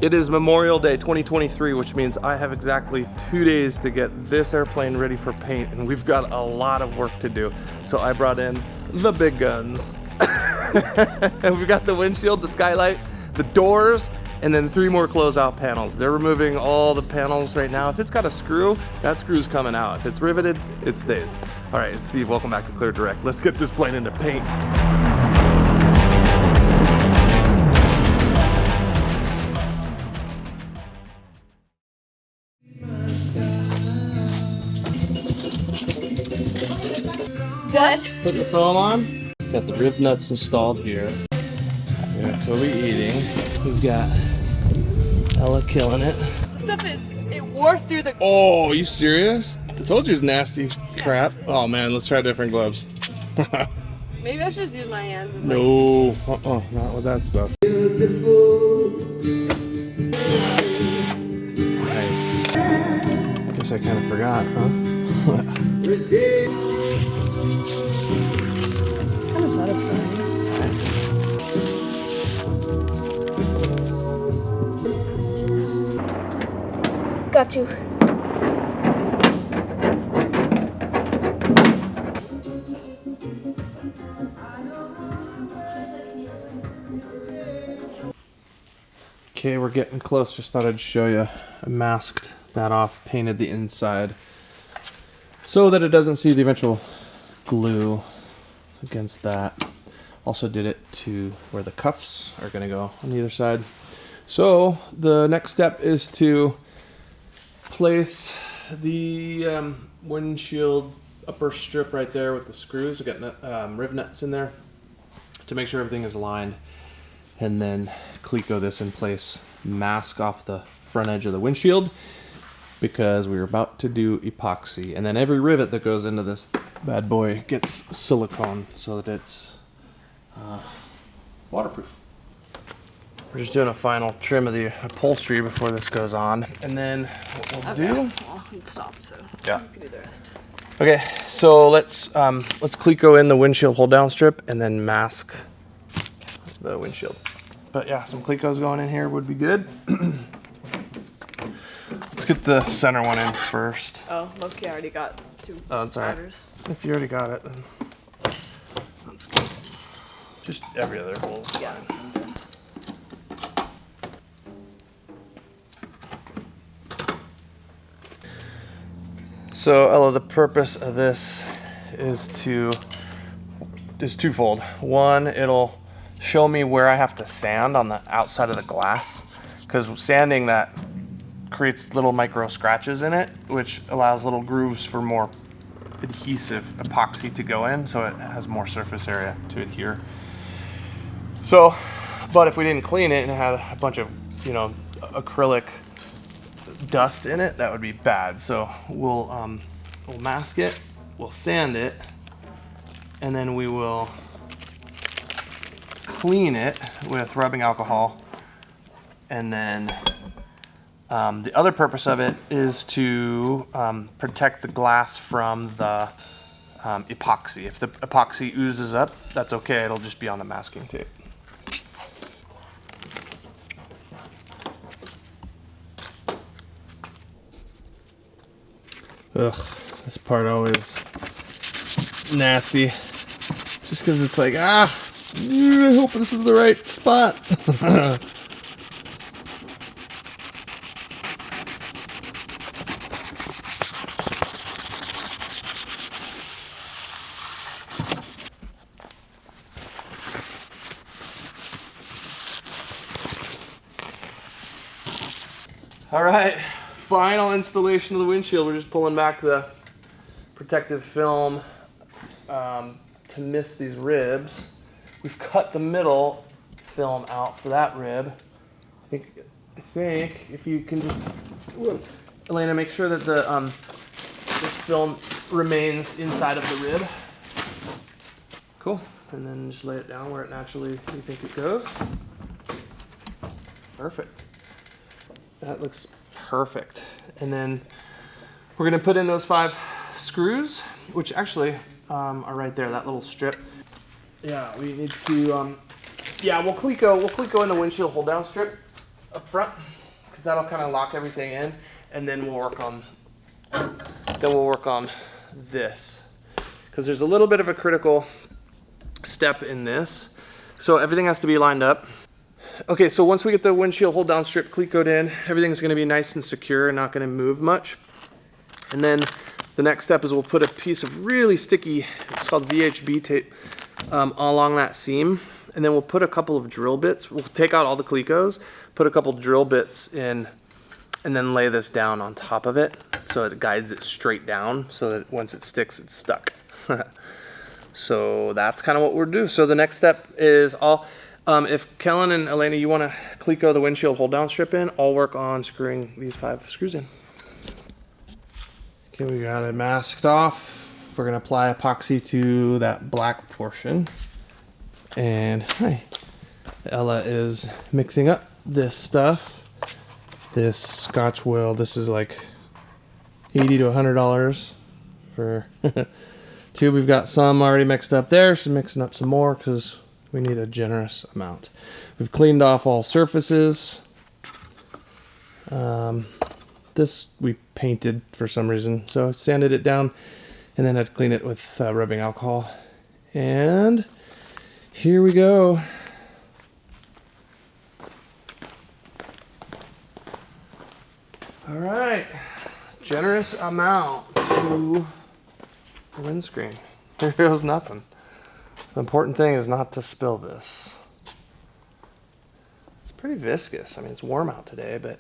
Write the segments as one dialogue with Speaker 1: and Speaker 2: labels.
Speaker 1: It is Memorial Day 2023, which means I have exactly 2 days to get this airplane ready for paint, and we've got a lot of work to do. So I brought in the big guns. And we've got the windshield, the skylight, the doors, and then 3 more closeout panels. They're removing all the panels right now. If it's got a screw, that screw's coming out. If it's riveted, it stays. All right, it's Steve, welcome back to Clear Direct. Let's get this plane into paint.
Speaker 2: Good.
Speaker 1: Put the foam on. Got the rib nuts installed here. We got Kobe eating. We've got Ella killing it.
Speaker 2: This stuff it wore through the...
Speaker 1: Oh, are you serious? I told you it's nasty crap. Oh man, let's try different gloves.
Speaker 2: Maybe I should just use my hands. And
Speaker 1: No, not with that stuff. Nice. I guess I kind of forgot, huh?
Speaker 2: Kind of satisfying. Got you.
Speaker 1: Okay, we're getting close. Just thought I'd show you. I masked that off, painted the inside so that it doesn't see the eventual glue against that. Also did it to where the cuffs are going to go on either side. So the next step is to place the windshield upper strip right there with the screws. We got rib nuts in there to make sure everything is aligned, and then cleco this in place, mask off the front edge of the windshield because we're about to do epoxy, and then every rivet that goes into this bad boy gets silicone so that it's waterproof. We're just doing a final trim of the upholstery before this goes on, and then what we'll do.
Speaker 2: Well, it stopped, so
Speaker 1: Yeah.
Speaker 2: you can do the rest.
Speaker 1: Okay, so let's cleco in the windshield hold down strip and then mask the windshield. But yeah, some clecos going in here would be good. Let's get the center one in first.
Speaker 2: Oh, look, I already got 2
Speaker 1: that's all right.
Speaker 2: powders.
Speaker 1: If you already got it, then that's good. Just every other hole is
Speaker 2: Yeah.
Speaker 1: fine. So Ella, the purpose of this is twofold. One, it'll show me where I have to sand on the outside of the glass, because sanding that creates little micro scratches in it, which allows little grooves for more adhesive epoxy to go in, so it has more surface area to adhere. So, but if we didn't clean it and it had a bunch of, acrylic dust in it, that would be bad. So we'll mask it, we'll sand it, and then we will clean it with rubbing alcohol. And then the other purpose of it is to protect the glass from the epoxy. If the epoxy oozes up, that's okay, it'll just be on the masking tape. Ugh, this part always nasty. Just because it's like, I hope this is the right spot. All right, final installation of the windshield. We're just pulling back the protective film to miss these ribs. We've cut the middle film out for that rib. I think if you can just, Elena, make sure that the this film remains inside of the rib. Cool. And then just lay it down where it naturally you think it goes. Perfect. That looks perfect. And then we're going to put in those 5 screws, which actually are right there, that little strip. Yeah, we need to, we'll cleco in the windshield hold down strip up front, because that'll kind of lock everything in, and then we'll work on this, because there's a little bit of a critical step in this. So everything has to be lined up. Okay, so once we get the windshield hold down strip cleat in, everything's going to be nice and secure and not going to move much. And then the next step is we'll put a piece of really sticky, it's called VHB tape, along that seam. And then we'll put a couple of drill bits. We'll take out all the clecos, put a couple drill bits in, and then lay this down on top of it so it guides it straight down so that once it sticks, it's stuck. So that's kind of what we'll do. So the next step is if Kellen and Elena, you want to cleco the windshield hold down strip in, I'll work on screwing these 5 screws in. Okay, we got it masked off. We're going to apply epoxy to that black portion. And hi, Ella is mixing up this stuff. This Scotch Will, this is like $80 to $100 for tube. We've got some already mixed up there. She's mixing up some more because we need a generous amount. We've cleaned off all surfaces. This we painted for some reason, so I sanded it down and then I'd clean it with rubbing alcohol. And here we go. All right, generous amount to the windscreen. Here goes nothing. The important thing is not to spill this. It's pretty viscous. I mean, it's warm out today, but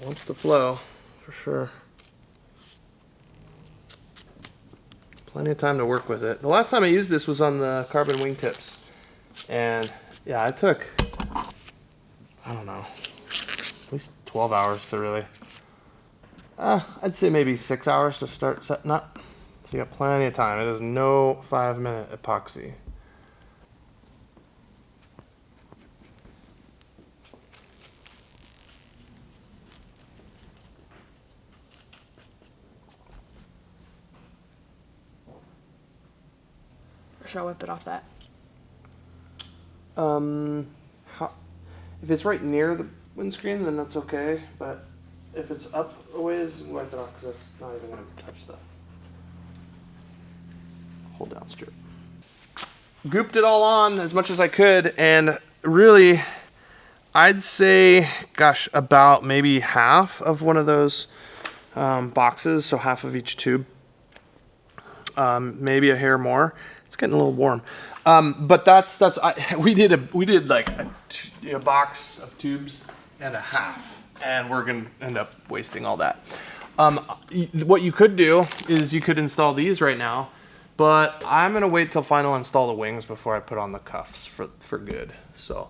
Speaker 1: wants to flow for sure. Plenty of time to work with it. The last time I used this was on the carbon wingtips, and yeah, it took, I don't know, at least 12 hours to really, I'd say maybe 6 hours to start setting up. So you got plenty of time. It is no 5-minute epoxy.
Speaker 2: Or should I whip it off that?
Speaker 1: If it's right near the windscreen, then that's okay. But if it's up a ways, wipe it off because that's not even going to touch the hold down strip. Gooped it all on as much as I could, and really, I'd say, gosh, about maybe half of one of those boxes, so half of each tube. Maybe a hair more. It's getting a little warm. But we did like a box of tubes and a half, and we're gonna end up wasting all that. What you could do is you could install these right now, but I'm gonna wait till final install the wings before I put on the cuffs for good. So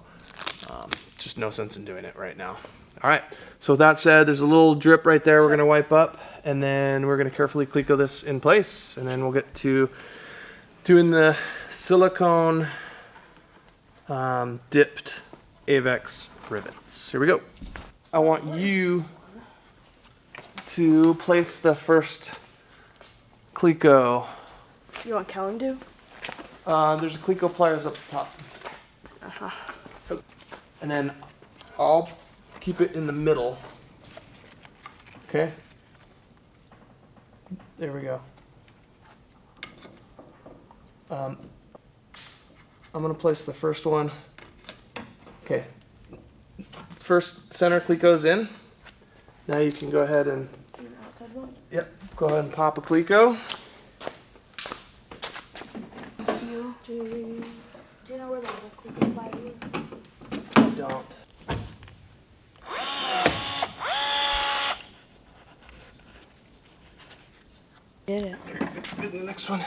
Speaker 1: just no sense in doing it right now. All right, so with that said, there's a little drip right there we're gonna wipe up, and then we're gonna carefully cleco this in place, and then we'll get to doing the silicone dipped Avex rivets. Here we go. I want you to place the first cleco.
Speaker 2: You want Kellen to?
Speaker 1: There's cleco pliers up top. And then I'll keep it in the middle. Okay? There we go. I'm going to place the first one. Okay. First center cleco's in. Now you can go ahead and,
Speaker 2: Outside one?
Speaker 1: yep, go ahead and pop a cleco.
Speaker 2: Do you know where the cleco plier is?
Speaker 1: I don't.
Speaker 2: Did it.
Speaker 1: Good, the next one.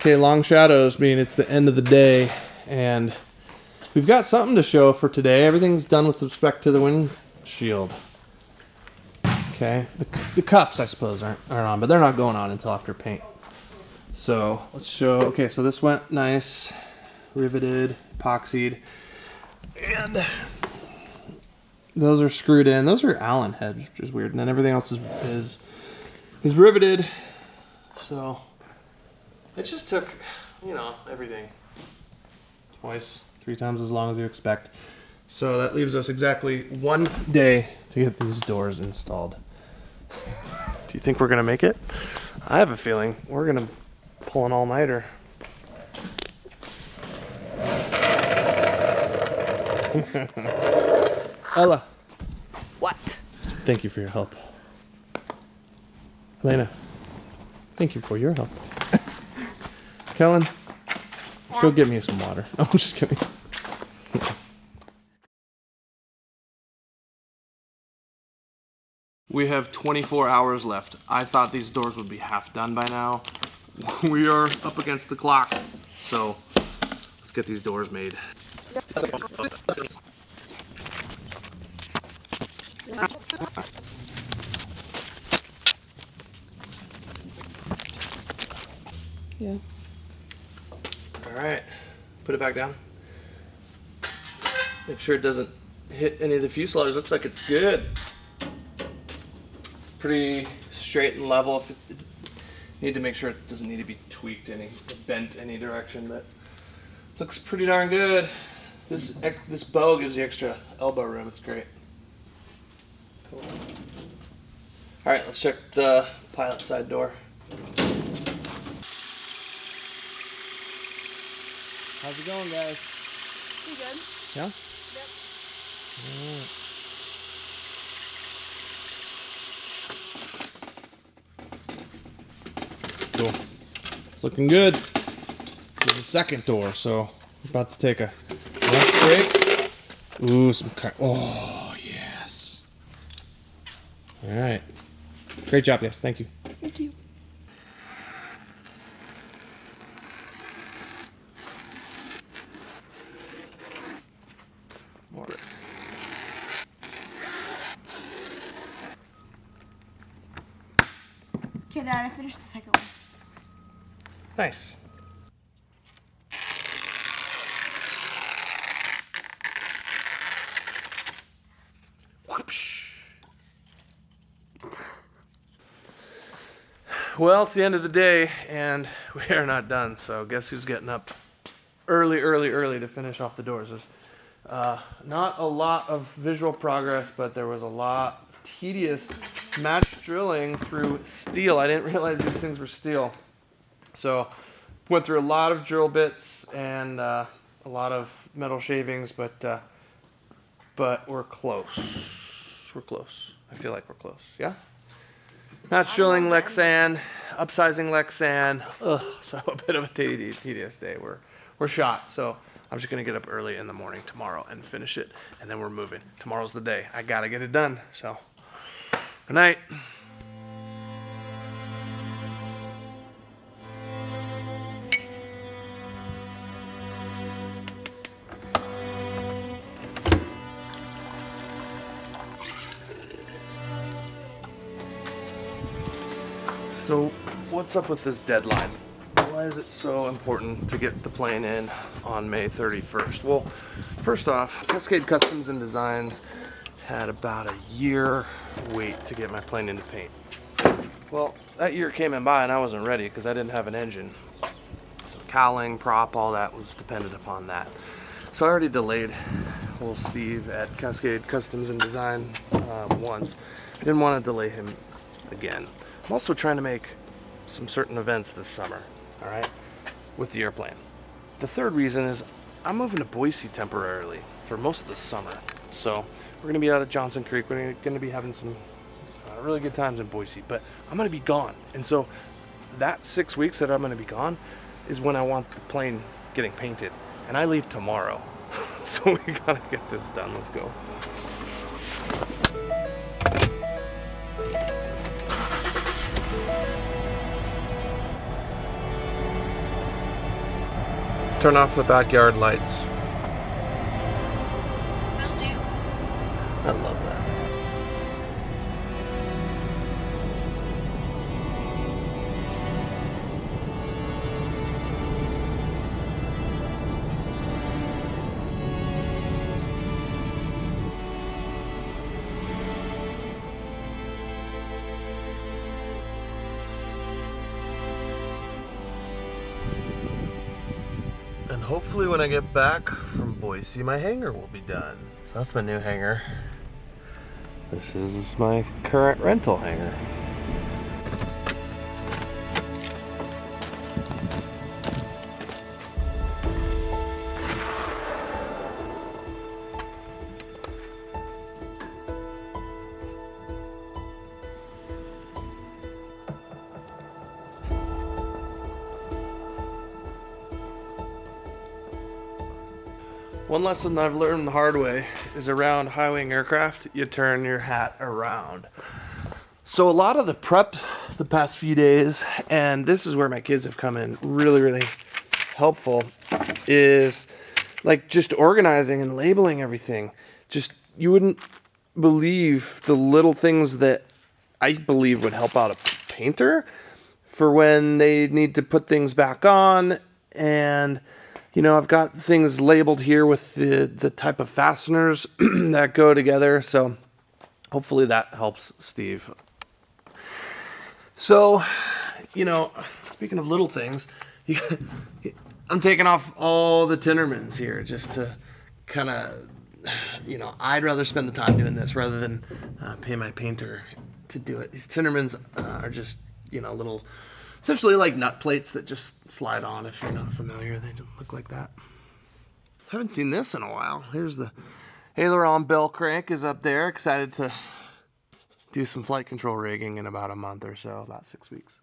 Speaker 1: Okay, long shadows mean it's the end of the day, and we've got something to show for today. Everything's done with respect to the windshield. Okay, the cuffs, I suppose, aren't on, but they're not going on until after paint. So let's show. Okay, so this went nice, riveted, epoxied, and those are screwed in. Those are Allen heads, which is weird, and then everything else is riveted. So it just took, you know, everything twice, 3 times as long as you expect. So that leaves us exactly 1 day to get these doors installed. Do you think we're gonna make it? I have a feeling we're gonna pull an all-nighter. Ella.
Speaker 2: What?
Speaker 1: Thank you for your help. Elena. Thank you for your help. Kellen, go get me some water. Oh, I'm just kidding. We have 24 hours left. I thought these doors would be half done by now. We are up against the clock. So let's get these doors made.
Speaker 2: Yeah.
Speaker 1: All right, put it back down. Make sure it doesn't hit any of the fuselage. Looks like it's good. Pretty straight and level. If you need to make sure it doesn't need to be tweaked bent any direction, but looks pretty darn good. This bow gives you extra elbow room. It's great. Cool. All right, let's check the pilot side door. How's it going, guys?
Speaker 2: You good?
Speaker 1: Yeah?
Speaker 2: Yep.
Speaker 1: All right. Cool. It's looking good. This is the second door, so we're about to take a lunch break. Ooh, oh, yes. All right. Great job, guys. Thank you.
Speaker 2: Thank you.
Speaker 1: More.
Speaker 2: Okay, Dad, I finished the second one.
Speaker 1: Nice. Whoopsh. Well, it's the end of the day, and we are not done. So guess who's getting up early to finish off the doors? There's not a lot of visual progress, but there was a lot of tedious match drilling through steel. I didn't realize these things were steel. So went through a lot of drill bits and a lot of metal shavings, but we're close. We're close. I feel like we're close. Yeah? Match drilling Lexan, upsizing Lexan. Ugh, so a bit of a tedious day. We're shot. So I'm just gonna get up early in the morning tomorrow and finish it, and then we're moving. Tomorrow's the day. I gotta get it done. So good night. So what's up with this deadline? Why is it so important to get the plane in on May 31st? Well, first off, Cascade Customs and Designs had about a year wait to get my plane into paint. Well, that year came and by and I wasn't ready because I didn't have an engine. So cowling, prop, all that was dependent upon that. So I already delayed old Steve at Cascade Customs and Design once. I didn't want to delay him again. I'm also trying to make some certain events this summer, all right, with the airplane. The third reason is I'm moving to Boise temporarily for most of the summer. So we're gonna be out at Johnson Creek. We're gonna be having some really good times in Boise, but I'm gonna be gone. And so that 6 weeks that I'm gonna be gone is when I want the plane getting painted. And I leave tomorrow. So we gotta get this done. Let's go. turn off the backyard lights.
Speaker 2: Will do.
Speaker 1: I love that. And hopefully when I get back from Boise, my hanger will be done. So that's my new hanger. This is my current rental hanger. One lesson I've learned the hard way is around high-wing aircraft, you turn your hat around. So a lot of the prep the past few days, and this is where my kids have come in really, really helpful, is like just organizing and labeling everything. Just, you wouldn't believe the little things that I believe would help out a painter for when they need to put things back on. And you know, I've got things labeled here with the type of fasteners that go together. So hopefully that helps Steve. So, you know, speaking of little things, I'm taking off all the Tinnermans here just to kind of, you know, I'd rather spend the time doing this rather than pay my painter to do it. These Tinnermans are just, you know, little, essentially like nut plates that just slide on. If you're not familiar, they don't look like that. Haven't seen this in a while. Here's the aileron bell crank is up there. Excited to do some flight control rigging in about a month or so, about 6 weeks.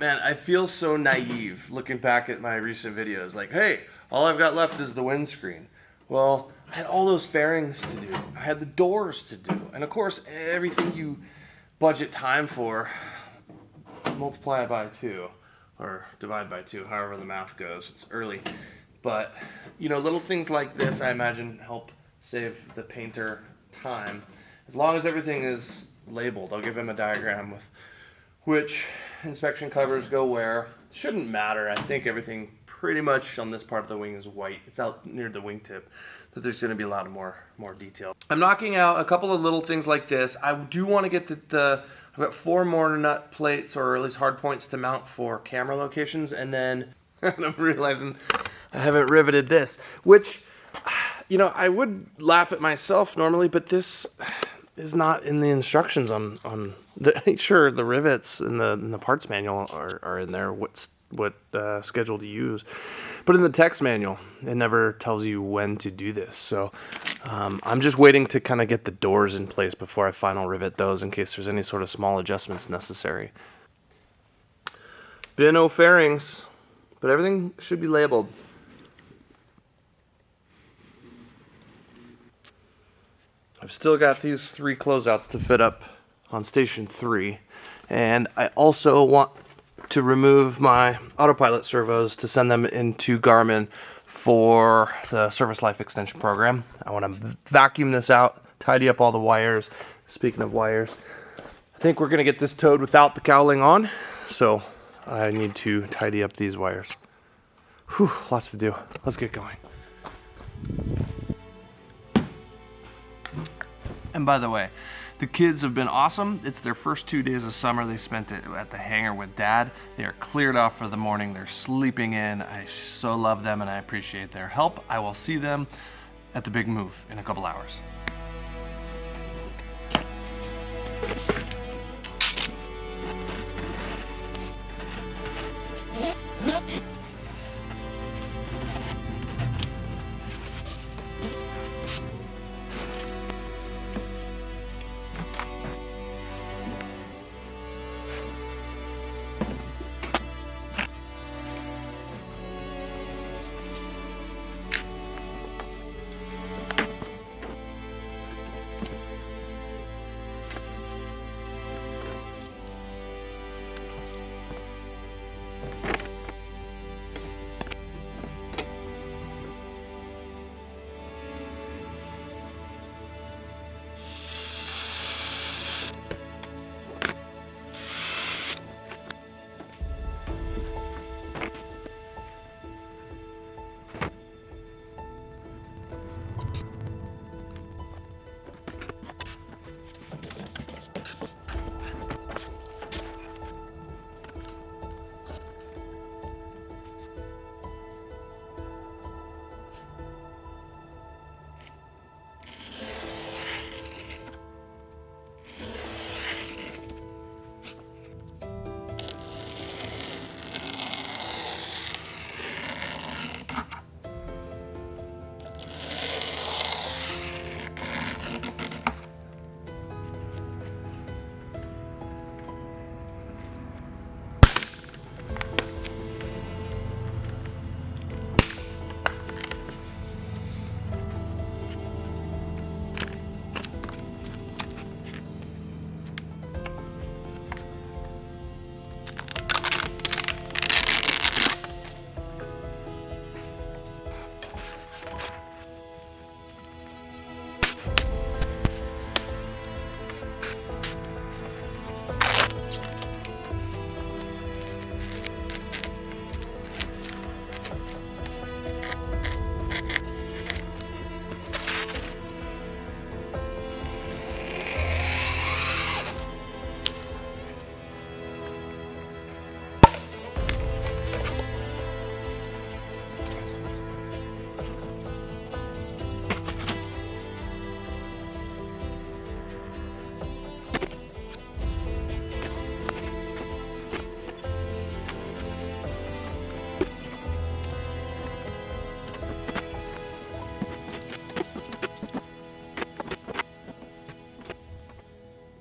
Speaker 1: Man, I feel so naive looking back at my recent videos. Like, hey, all I've got left is the windscreen. Well, I had all those fairings to do. I had the doors to do. And of course, everything you budget time for, multiply it by 2 or divide by 2, however the math goes. It's early, but you know, little things like this I imagine help save the painter time. As long as everything is labeled, I'll give him a diagram with which inspection covers go where. It shouldn't matter. I think everything pretty much on this part of the wing is white. It's out near the wingtip that there's going to be a lot of more detail. I'm knocking out a couple of little things like this. I do want to get I've got 4 more nut plates, or at least hard points, to mount for camera locations, and then I'm realizing I haven't riveted this, which, you know, I would laugh at myself normally, but this is not in the instructions on the, sure, the rivets in the parts manual are in there, what schedule to use, but in the text manual it never tells you when to do this. So I'm just waiting to kind of get the doors in place before I final rivet those in case there's any sort of small adjustments necessary. Been no fairings, but everything should be labeled. I've still got these 3 closeouts to fit up on station 3, and I also want to remove my autopilot servos to send them into Garmin for the service life extension program. I want to vacuum this out, tidy up all the wires. Speaking of wires, I think we're going to get this towed without the cowling on, so I need to tidy up these wires. Whew, lots to do. Let's get going. And by the way, the kids have been awesome. It's their first 2 days of summer. They spent it at the hangar with Dad. They are cleared off for the morning. They're sleeping in. I so love them and I appreciate their help. I will see them at the big move in a couple hours.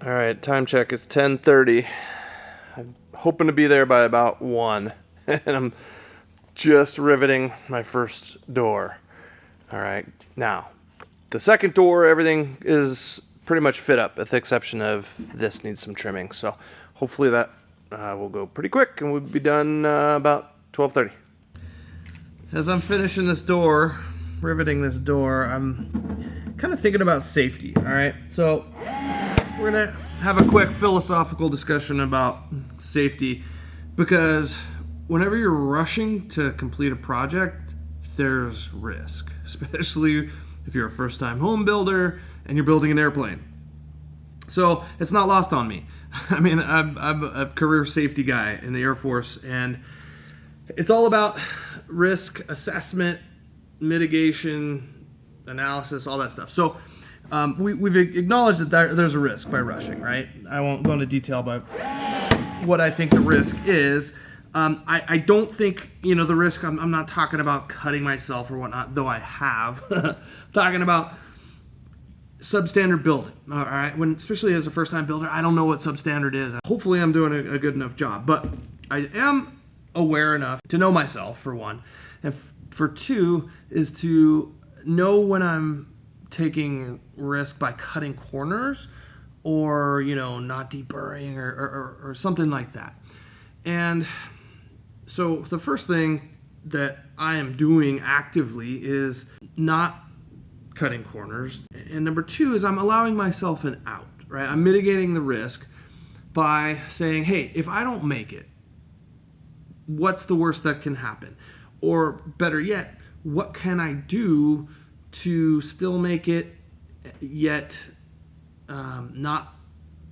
Speaker 1: All right, time check. It's 10:30. I'm hoping to be there by about 1, and I'm just riveting my first door. All right, now the second door, everything is pretty much fit up, with the exception of this needs some trimming. So hopefully that will go pretty quick, and we'll be done about 12:30. As I'm finishing this door, riveting this door, I'm kind of thinking about safety. All right, so we're gonna have a quick philosophical discussion about safety, because whenever you're rushing to complete a project, there's risk, especially if you're a first-time home builder and you're building an airplane. So it's not lost on me. I mean, I'm a career safety guy in the Air Force, and it's all about risk assessment, mitigation, analysis, all that stuff. So we've acknowledged that there's a risk by rushing, right? I won't go into detail about what I think the risk is. I don't think, the risk, I'm not talking about cutting myself or whatnot, though I have. I'm talking about substandard building, all right? Especially as a first-time builder, I don't know what substandard is. Hopefully I'm doing a good enough job, but I am aware enough to know myself, for one, and for two is to know when I'm taking risk by cutting corners or, not deburring or something like that. And so the first thing that I am doing actively is not cutting corners. And number two is I'm allowing myself an out, right? I'm mitigating the risk by saying, hey, if I don't make it, what's the worst that can happen? Or better yet, what can I do to still make it, yet not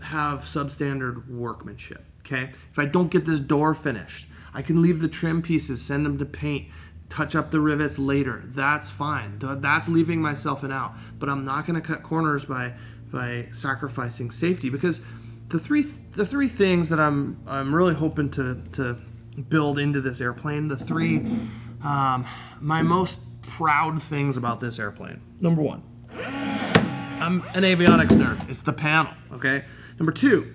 Speaker 1: have substandard workmanship, okay? If I don't get this door finished, I can leave the trim pieces, send them to paint, touch up the rivets later. That's fine. That's leaving myself an out. But I'm not going to cut corners by sacrificing safety, because the three things that I'm really hoping to build into this airplane, the three my most proud things about this airplane. Number one, I'm an avionics nerd. It's the panel, okay? Number two,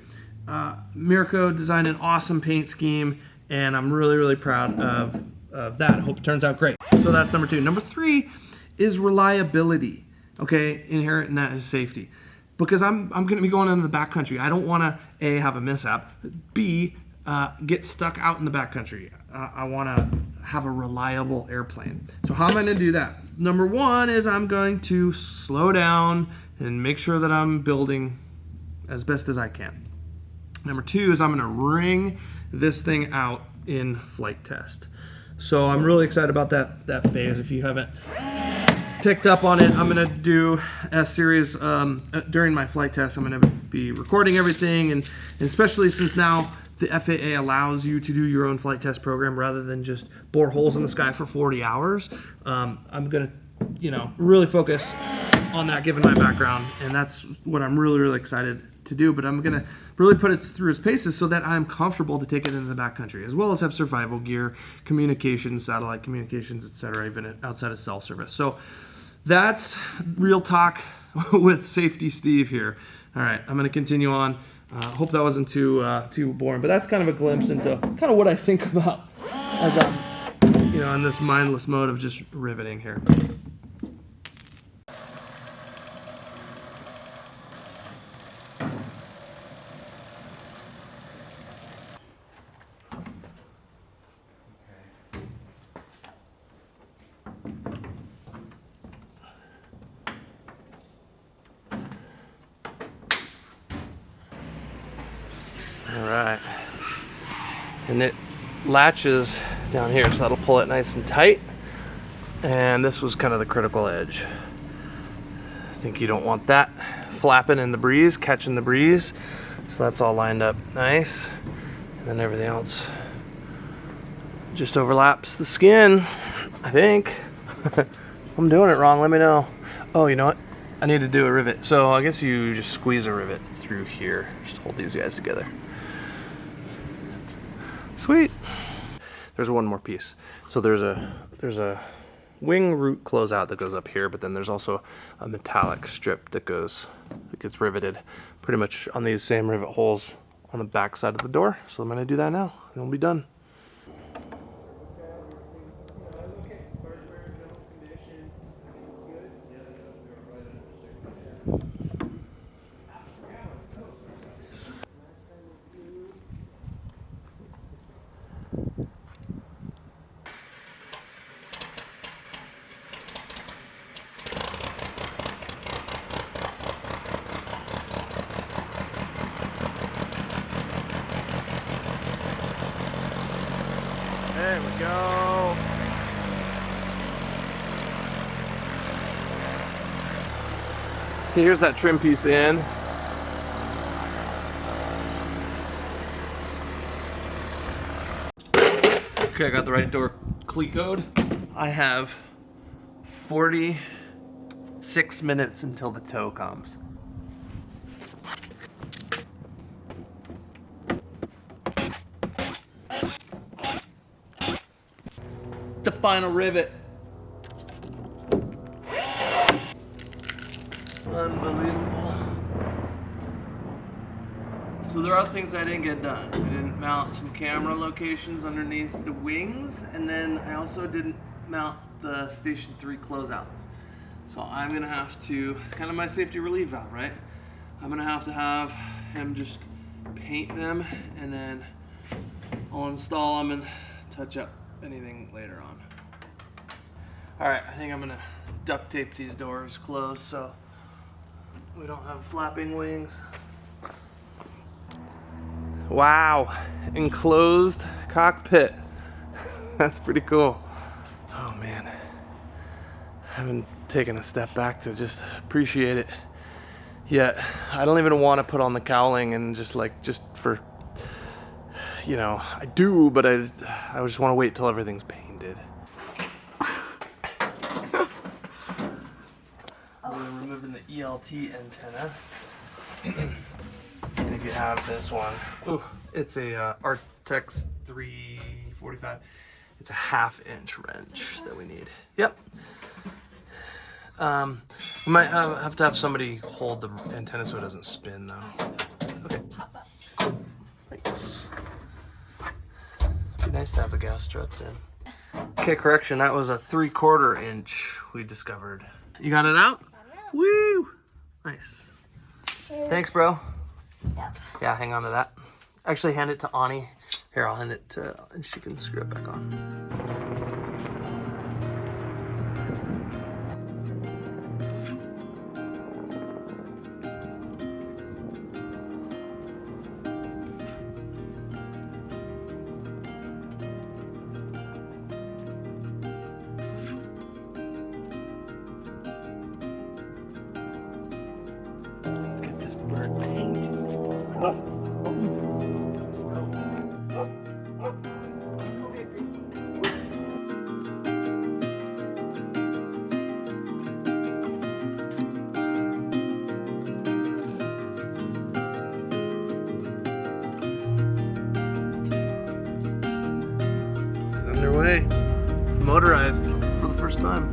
Speaker 1: Mirko designed an awesome paint scheme, and I'm really, really proud of that. I hope it turns out great. So that's number two. Number three is reliability, okay? Inherent in that is safety. Because I'm going to be going into the backcountry. I don't want to, A, have a mishap, B, get stuck out in the backcountry. I want to have a reliable airplane. So how am I going to do that? Number one is I'm going to slow down and make sure that I'm building as best as I can. Number two is I'm going to wring this thing out in flight test. So I'm really excited about that phase. If you haven't picked up on it, I'm going to do a series during my flight test. I'm going to be recording everything, and especially since now the FAA allows you to do your own flight test program rather than just bore holes in the sky for 40 hours. I'm going to, really focus on that given my background, and that's what I'm really, really excited to do. But I'm going to really put it through its paces so that I'm comfortable to take it into the backcountry, as well as have survival gear, communications, satellite communications, etc., even outside of cell service. So that's real talk with Safety Steve here. All right, I'm going to continue on. Hope that wasn't too boring, but that's kind of a glimpse into kind of what I think about as I'm, in this mindless mode of just riveting here. All right, and it latches down here, so that'll pull it nice and tight. And this was kind of the critical edge. I think you don't want that flapping in the breeze, catching the breeze. So that's all lined up nice. And then everything else just overlaps the skin, I think. I'm doing it wrong, let me know. Oh, you know what? I need to do a rivet. So I guess you just squeeze a rivet through here. Just hold these guys together. Sweet. There's one more piece. So there's a wing root closeout that goes up here, but then there's also a metallic strip that gets riveted pretty much on these same rivet holes on the back side of the door. So I'm gonna do that now and we'll be done. There we go. Okay, here's that trim piece in. Okay, I got the right door cleat-coed. I have 46 minutes until the tow comes. The final rivet. Unbelievable. So there are things I didn't get done. I didn't mount some camera locations underneath the wings, and then I also didn't mount the Station 3 closeouts. So I'm gonna have to, it's kind of my safety relief valve, right? I'm gonna have him just paint them, and then I'll install them and touch up anything later on. All right, I think I'm gonna duct tape these doors closed so we don't have flapping wings. Wow, enclosed cockpit. That's pretty cool. Oh man, I haven't taken a step back to just appreciate it yet. I don't even want to put on the cowling and just for, you know, I do, but I just want to wait till everything's painted. We're removing the ELT antenna. And if you have this one, ooh, it's a Artex 345. It's a 1/2 inch wrench that we need. Yep. We might have to have somebody hold the antenna so it doesn't spin though. Okay. Cool. Thanks. Be nice to have the gas struts in. Okay, correction. That was a 3/4 inch we discovered. You got it out? Woo! Nice. Thanks, bro.
Speaker 2: Yep.
Speaker 1: Yeah, hang on to that. Actually, hand it to Ani. Here, I'll hand it to, and she can screw it back on. Let's get this bird painted. Underway, motorized for the first time.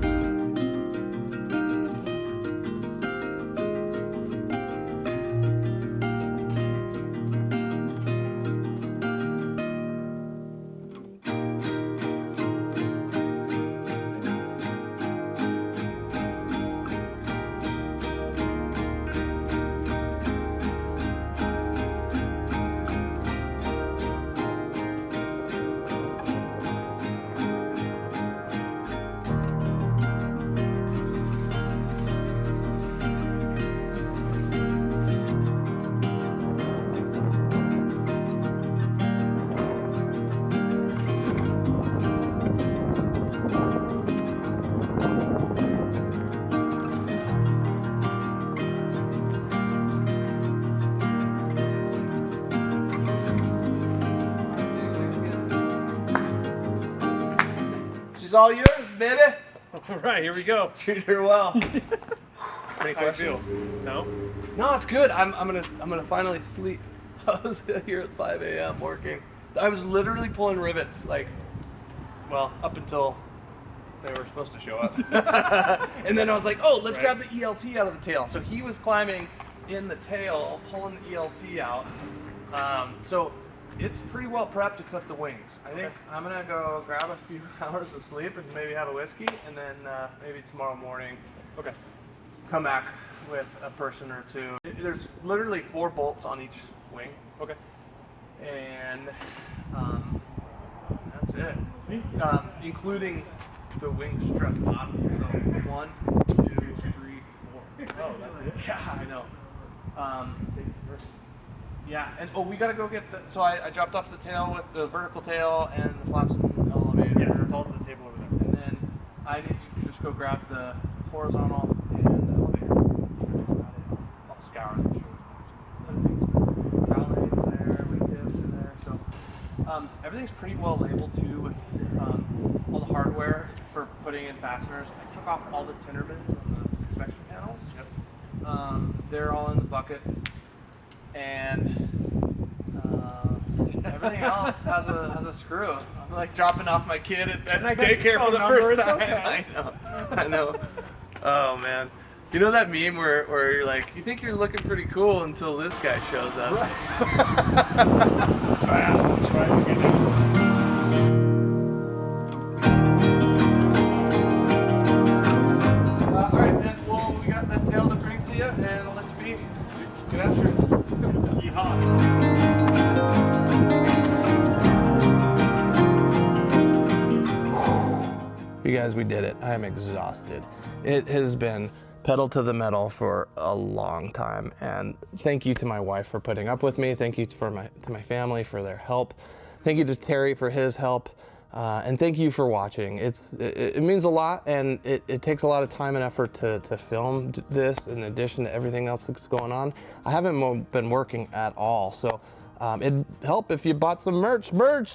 Speaker 1: She's all yours, baby.
Speaker 3: All right, here we go.
Speaker 1: Treat her well. Any
Speaker 3: How you
Speaker 1: questions?
Speaker 3: feel? No?
Speaker 1: No, it's good. I'm gonna finally sleep. I was here at 5 a.m. working. I was literally pulling rivets, like, well, up until they were supposed to show up. And then I was like, oh, let's grab the ELT out of the tail. So he was climbing in the tail, pulling the ELT out. So it's pretty well prepped except the wings. I think I'm gonna go grab a few hours of sleep and maybe have a whiskey, and then maybe tomorrow morning come back with a person or two. There's literally 4 bolts on each wing. And that's it. Including the wing strut bottom. So 1, 2, 3, 4.
Speaker 3: Oh, that's it?
Speaker 1: Yeah, I know. Yeah, and we gotta go get the. So I dropped off the tail with the vertical tail and the flaps and the elevator.
Speaker 3: Yes, it's all to the table over there.
Speaker 1: And then I need to just go grab the horizontal and the elevator. That's about it. I'll scour the shores. Cowlings there, wingtips in there. So everything's pretty well labeled too with all the hardware for putting in fasteners. I took off all the Tinnermans on the inspection panels. They're all in the bucket. And everything else has a screw. I'm like dropping off my kid at daycare for the first time.
Speaker 3: Okay.
Speaker 1: I know. Oh man. You know that meme where you're like, you think you're looking pretty cool until this guy shows up.
Speaker 3: Right. Wow, let's try it again.
Speaker 1: Alright, then, well, we got that tail to bring to you, and I'll let you be. Get after it.
Speaker 3: Yeehaw.
Speaker 1: You guys, we did it. I am exhausted. It has been pedal to the metal for a long time, and thank you to my wife for putting up with me. Thank you to my family for their help. Thank you to Terry for his help. And thank you for watching. It means a lot, and it takes a lot of time and effort to film this in addition to everything else that's going on. I haven't been working at all, so it'd help if you bought some merch.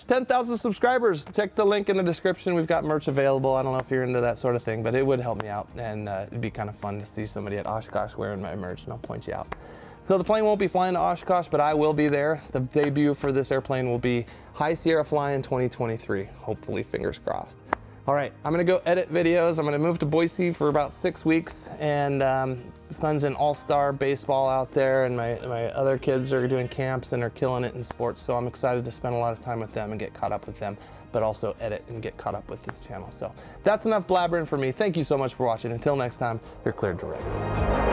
Speaker 1: 10,000 subscribers. Check the link in the description. We've got merch available. I don't know if you're into that sort of thing, but it would help me out, and it'd be kind of fun to see somebody at Oshkosh wearing my merch, and I'll point you out. So the plane won't be flying to Oshkosh, but I will be there. The debut for this airplane will be High Sierra Fly in 2023. Hopefully, fingers crossed. All right, I'm gonna go edit videos. I'm gonna move to Boise for about 6 weeks, and son's in all-star baseball out there, and my other kids are doing camps and are killing it in sports, so I'm excited to spend a lot of time with them and get caught up with them, but also edit and get caught up with this channel. So that's enough blabbering for me. Thank you so much for watching. Until next time, you're cleared to wreck.